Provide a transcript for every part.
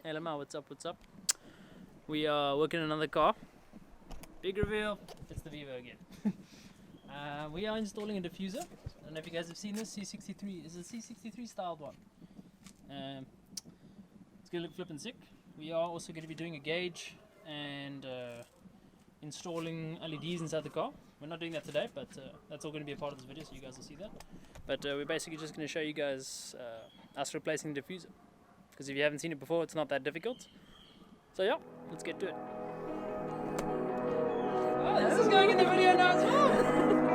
Hey Lamar, what's up, what's up? We are working on another car. Big reveal, it's the Vivo again. We are installing a diffuser. I don't know if you guys have seen this, C63, is a C63 styled one. It's going to look flippin' sick. We are also going to be doing a gauge and installing LEDs inside the car. We're not doing that today, but that's all going to be a part of this video, so you guys will see that. But we're basically just going to show you guys us replacing the diffuser. Because if you haven't seen it before, it's not that difficult. So yeah, let's get to it. Oh, this is going in the video now as well!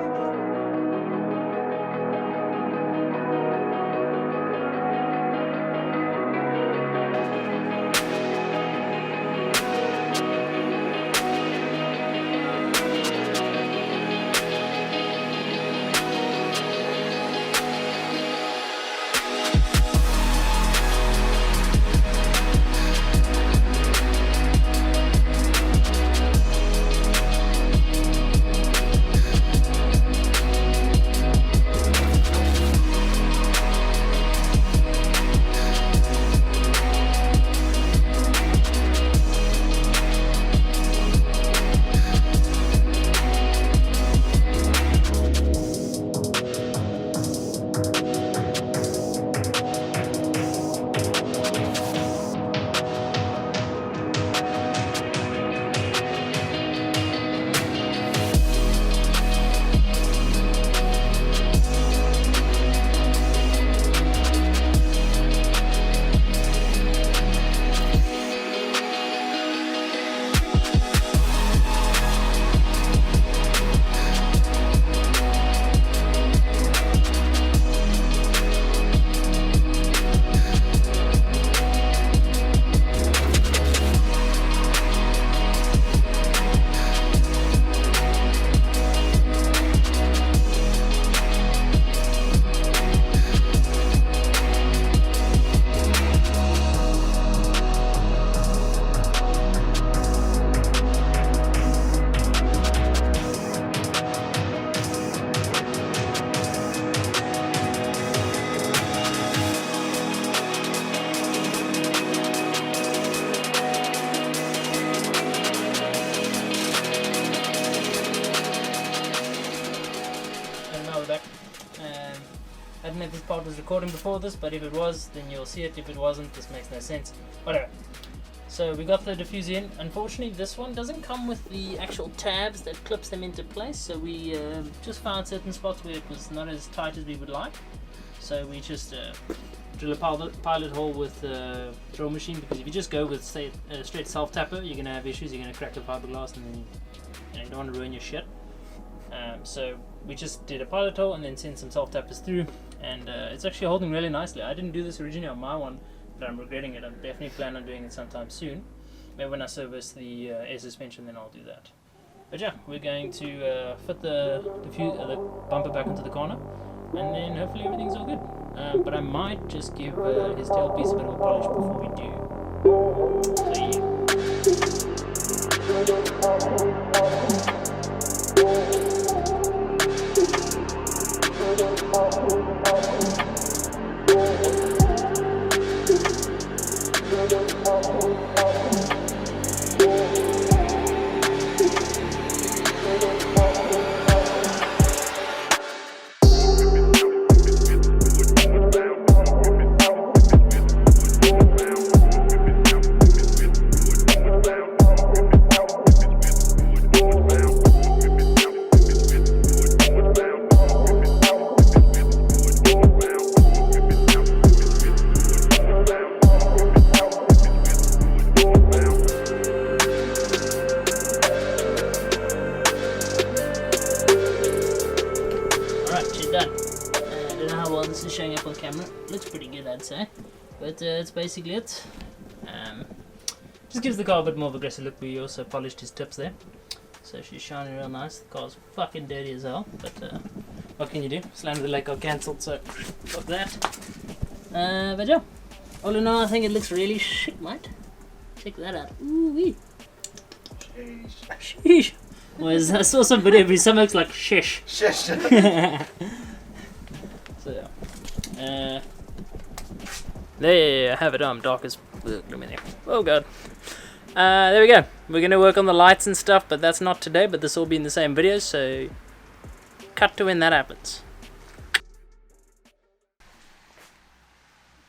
I don't know if this part was recording before this, but if it was, then you'll see it. If it wasn't, this makes no sense. Whatever. So we got the diffuser in. Unfortunately, this one doesn't come with the actual tabs that clips them into place. So we just found certain spots where it was not as tight as we would like. So we just drill a pilot hole with a drill machine, because if you just go with straight self-tapper, you're going to have issues. You're going to crack the fiberglass, and then you don't want to ruin your shit. So we just did a pilot hole and then sent some self-tappers through, and it's actually holding really nicely. I didn't do this originally on my one, but I'm regretting it. I definitely plan on doing it sometime soon. Maybe when I service the air suspension, then I'll do that. But yeah, we're going to fit the bumper back into the corner, and then hopefully everything's all good. But I might just give his tailpiece a bit of a polish before we do. This is showing up on camera. Looks pretty good, I'd say, but that's basically it. Just gives the car a bit more of a aggressive look. We also polished his tips there, so she's shining real nice. The car's fucking dirty as hell, but what can you do? Slam of the lake got cancelled, so fuck that. But yeah, all in all, I think it looks really sick, mate. Check that out. Ooh wee. Sheesh. Well, I saw some video, but some looks like shish. Shish. So yeah. There I have it. I'm dark as Oh god. There we go. We're gonna work on the lights and stuff, but that's not today, but this will be in the same video, so cut to when that happens.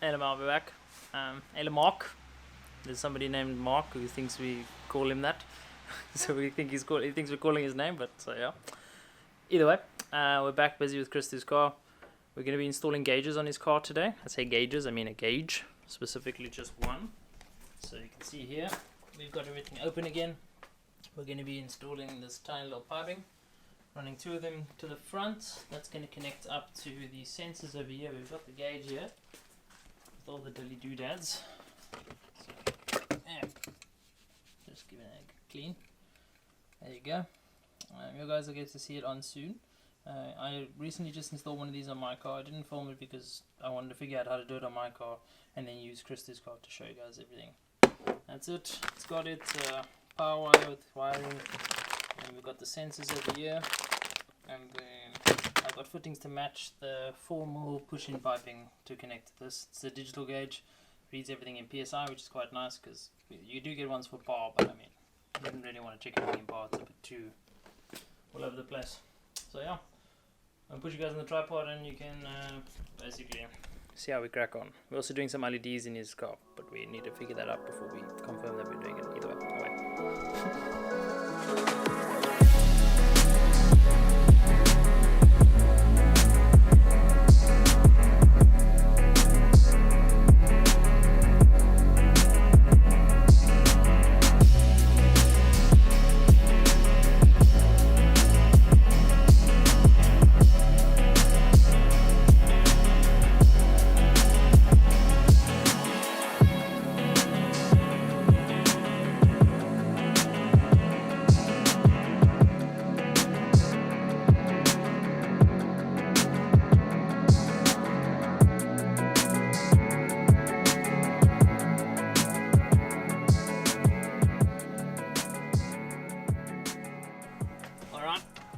Hello, I'll be back. Hello, Mark. There's somebody named Mark who thinks we call him that. So he thinks we're calling his name, but so yeah. Either way, we're back busy with Christo's car. We're going to be installing gauges on his car today. I say gauges, I mean a gauge, specifically just one. So you can see here, we've got everything open again. We're going to be installing this tiny little piping, running two of them to the front. That's going to connect up to the sensors over here. We've got the gauge here with all the dilly doodads. So, yeah. Just give it a clean. There you go. You guys will get to see it on soon. I recently just installed one of these on my car. I didn't film it because I wanted to figure out how to do it on my car and then use Christo's car to show you guys everything. That's it. It's got its power wire with wiring, and we've got the sensors over here, and then I've got fittings to match the 4mm push-in piping to connect to this. It's a digital gauge, reads everything in PSI, which is quite nice because you do get ones for bar, but I mean, I didn't really want to check everything in bar. It's a bit too all over the place. So yeah, I'll put you guys on the tripod and you can basically see how we crack on. We're also doing some LEDs in his car, but we need to figure that out before we confirm that we're doing it. Either way.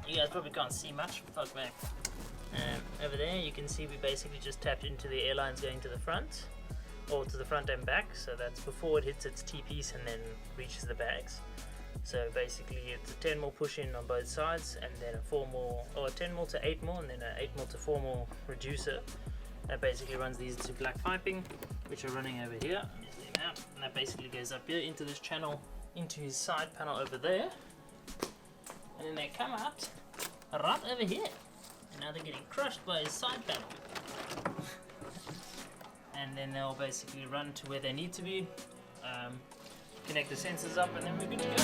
You guys probably can't see much, fuck me. Over there you can see we basically just tapped into the airlines going to the front, or to the front and back, so that's before it hits its T-piece and then reaches the bags. So basically it's a 10mm push-in on both sides, and then a 4mm, or a 10mm to 8mm, and then an 8mm to 4mm reducer. That basically runs these into black piping, which are running over here, and that basically goes up here into this channel, into his side panel over there. And then they come out right over here. And now they're getting crushed by his side panel. And then they'll basically run to where they need to be, connect the sensors up, and then we're good to go.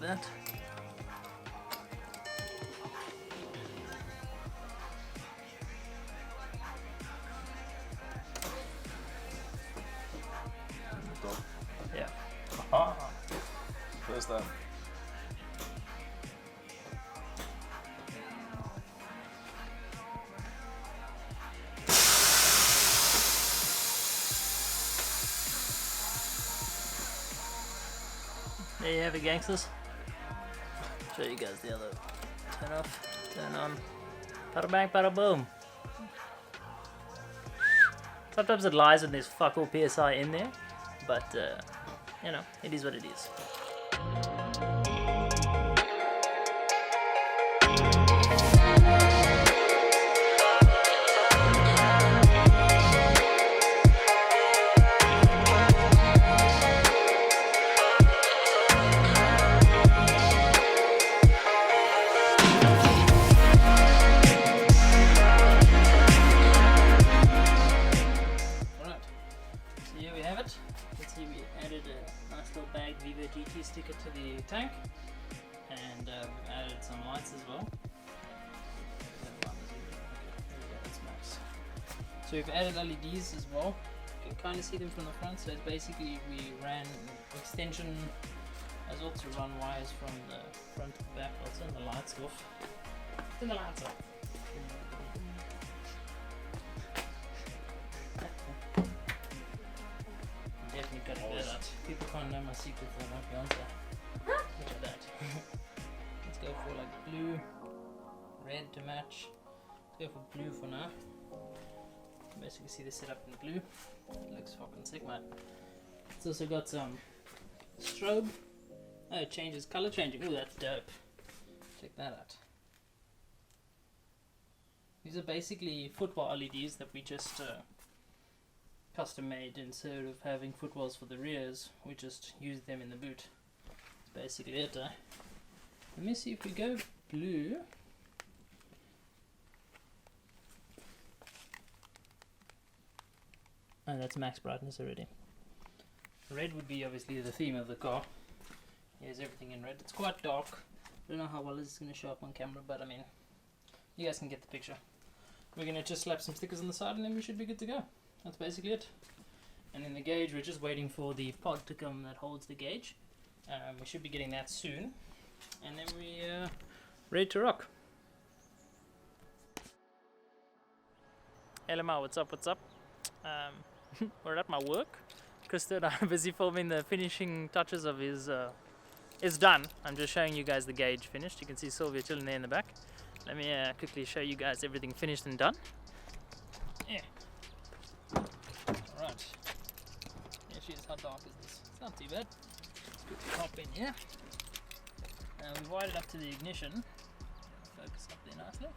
That. Yeah. Aha. Where's that? There you have it, gangsters. Show you guys the other. Turn off, turn on. Bada bang, bada boom. Sometimes it lies when there's fuck all PSI in there, but you know, it is what it is. Vivo GT sticker to the tank, and we've added some lights as well. So we've added LEDs as well. You can kind of see them from the front. So it's basically we ran extension as well to run wires from the front to the back. I'll turn the lights off. Turn the lights off. Definitely got to do that. People can't know my secrets, I'm not Beyonce. Look at that. Let's go for like blue, red to match. Let's go for blue for now. Basically see the setup in blue. It looks fucking sick, man. It's also got some strobe. Oh, it changes color changing. Oh, that's dope. Check that out. These are basically football LEDs that we just custom made. Instead of having footballs for the rears, we just use them in the boot. That's basically it. Let me see if we go blue. Oh, that's max brightness already. Red would be obviously the theme of the car. Here's everything in red. It's quite dark. I don't know how well this is going to show up on camera, but I mean, you guys can get the picture. We're going to just slap some stickers on the side and then we should be good to go. That's basically it. And then the gauge, we're just waiting for the pod to come that holds the gauge. We should be getting that soon. And then we're ready to rock. Hello, Ma, what's up, what's up? We're at my work. Christo and I are busy filming the finishing touches of his... it's done. I'm just showing you guys the gauge finished. You can see Silvia chilling there in the back. Let me quickly show you guys everything finished and done. Yeah. Alright. Here she is. How dark is this? It's not too bad. It's good to hop in here. We've wired it up to the ignition. Focus up there nicely.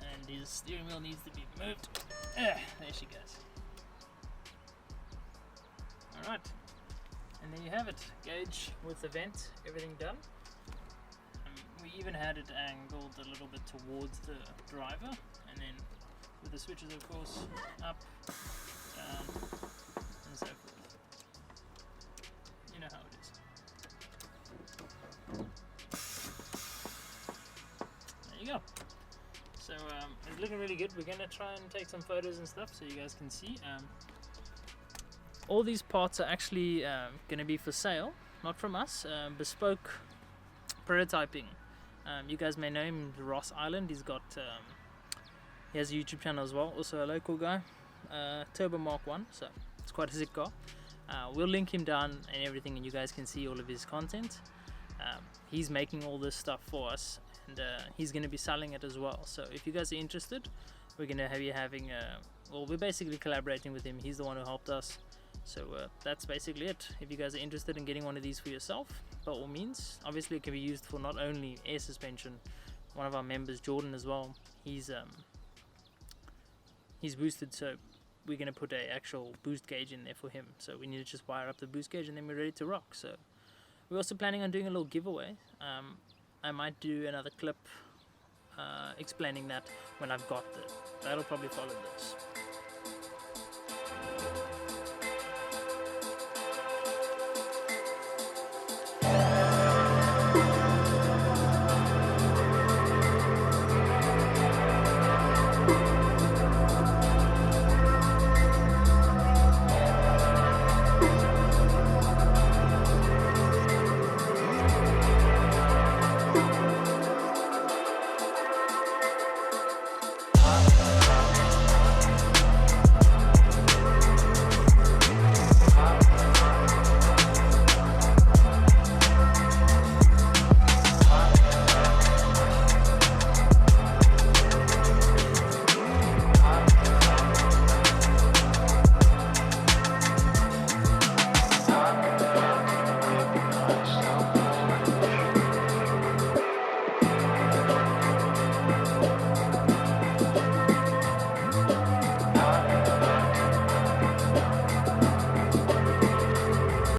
And his steering wheel needs to be moved. There she goes. Alright. And there you have it. Gauge with the vent, everything done. We even had it angled a little bit towards the driver, and then with the switches, of course, up, down, and so forth. You know how it is. There you go. So it's looking really good. We're gonna try and take some photos and stuff so you guys can see. All these parts are actually gonna be for sale, not from us. Bespoke Prototyping. You guys may know him, Ross Island. He's got he has a YouTube channel as well, also a local guy, Turbo Mark 1, so it's quite a sick car. We'll link him down and everything, and you guys can see all of his content. He's making all this stuff for us, and he's going to be selling it as well. So if you guys are interested, we're going to be having well, we're basically collaborating with him. He's the one who helped us. So that's basically it. If you guys are interested in getting one of these for yourself, by all means. Obviously it can be used for not only air suspension. One of our members, Jordan, as well, he's boosted, so we're going to put a actual boost gauge in there for him. So we need to just wire up the boost gauge and then we're ready to rock. So we're also planning on doing a little giveaway. I might do another clip explaining that when I've got it. That'll probably follow this.